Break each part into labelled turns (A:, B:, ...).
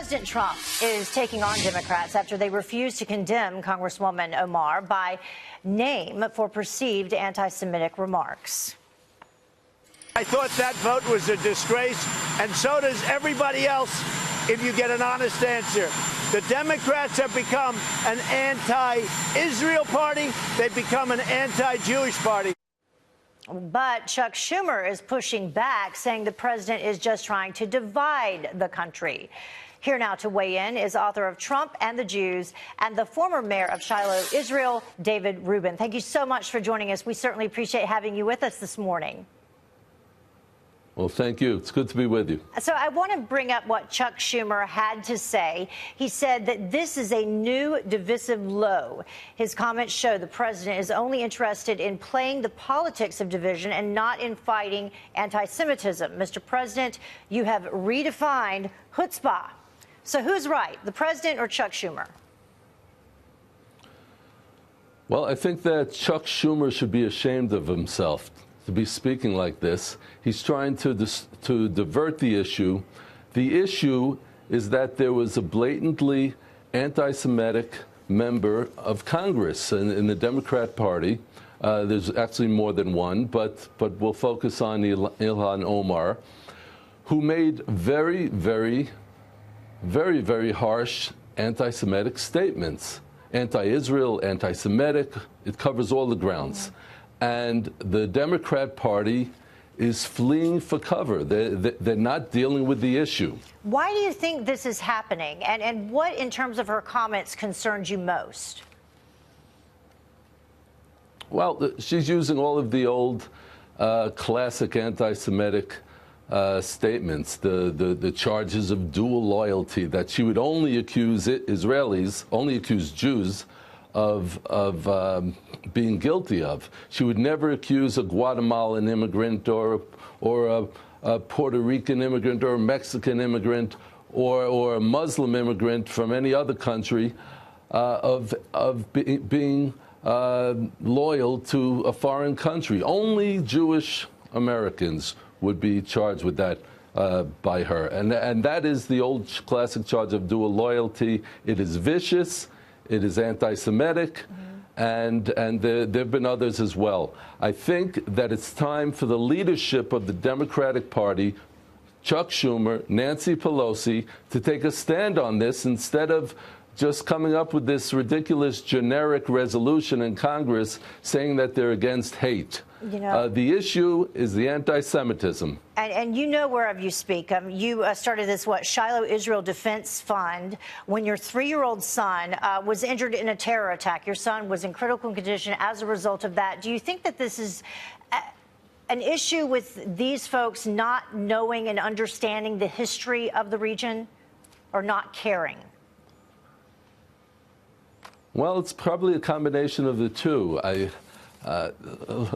A: President Trump is taking on Democrats after they refuse to condemn Congresswoman Omar by name for perceived anti-Semitic remarks.
B: I thought that vote was a disgrace, and so does everybody else if you get an honest answer. The Democrats have become an anti-Israel party. They've become an anti-Jewish party.
A: But Chuck Schumer is pushing back, saying the president is just trying to divide the country. Here now to weigh in is author of Trump and the Jews and the former mayor of Shiloh, Israel, David Rubin. Thank you so much for joining us. We certainly appreciate having you with us this morning.
C: Well, thank you. It's good to be with you.
A: So I want to bring up what Chuck Schumer had to say. He said that this is a new divisive low. His comments show the president is only interested in playing the politics of division and not in fighting anti-Semitism. Mr. President, you have redefined chutzpah. So who's right, the president or Chuck Schumer?
C: Well, I think that Chuck Schumer should be ashamed of himself to be speaking like this. He's trying to divert the issue. The issue is that there was a blatantly anti-Semitic member of Congress in the Democrat Party. There's actually more than one, but we'll focus on Ilhan Omar, who made very, very, very, very harsh anti-Semitic statements. Anti-Israel, anti-Semitic, it covers all the grounds. And the Democrat Party is fleeing for cover. They're not dealing with the issue.
A: Why do you think this is happening? And what, in terms of her comments, concerns you most?
C: Well, she's using all of the old classic anti-Semitic statements, the charges of dual loyalty, that she would only accuse Israelis, only accuse Jews of being guilty of. She would never accuse a Guatemalan immigrant or a Puerto Rican immigrant or a Mexican immigrant or a Muslim immigrant from any other country of being loyal to a foreign country. Only Jewish Americans would be charged with that by her. And that is the old classic charge of dual loyalty. It is vicious. It is anti-Semitic, and there have been others as well. I think that it's time for the leadership of the Democratic Party, Chuck Schumer, Nancy Pelosi, to take a stand on this instead of just coming up with this ridiculous generic resolution in Congress saying that they're against hate.
A: You know,
C: the issue is the anti-Semitism.
A: And you know, wherever you speak, you started this, Shiloh Israel Defense Fund, when your 3-year-old son was injured in a terror attack. Your son was in critical condition as a result of that. Do you think that this is an issue with these folks not knowing and understanding the history of the region, or not caring?
C: Well, it's probably a combination of the two.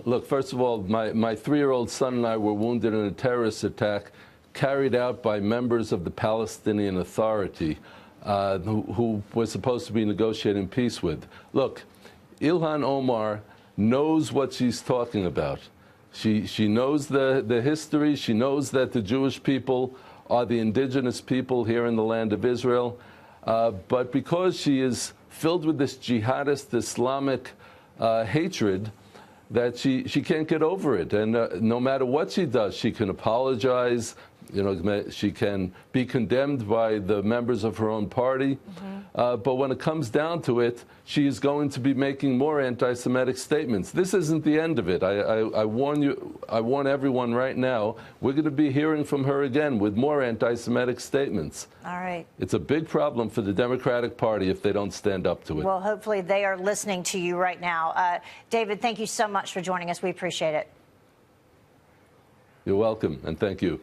C: Look, first of all, my 3-year-old son and I were wounded in a terrorist attack carried out by members of the Palestinian Authority who were supposed to be negotiating peace with. Look, Ilhan Omar knows what she's talking about. She knows the history. She knows that the Jewish people are the indigenous people here in the land of Israel. But because she is filled with this jihadist Islamic hatred, that she can't get over it. And no matter what she does, she can apologize. You know, she can be condemned by the members of her own party. But when it comes down to it, she is going to be making more anti-Semitic statements. This isn't the end of it. I warn you, I warn everyone right now, we're going to be hearing from her again with more anti-Semitic statements.
A: All right.
C: It's a big problem for the Democratic Party if they don't stand up to it.
A: Well, hopefully they are listening to you right now. David, thank you so much for joining us. We appreciate it.
C: You're welcome, and thank you.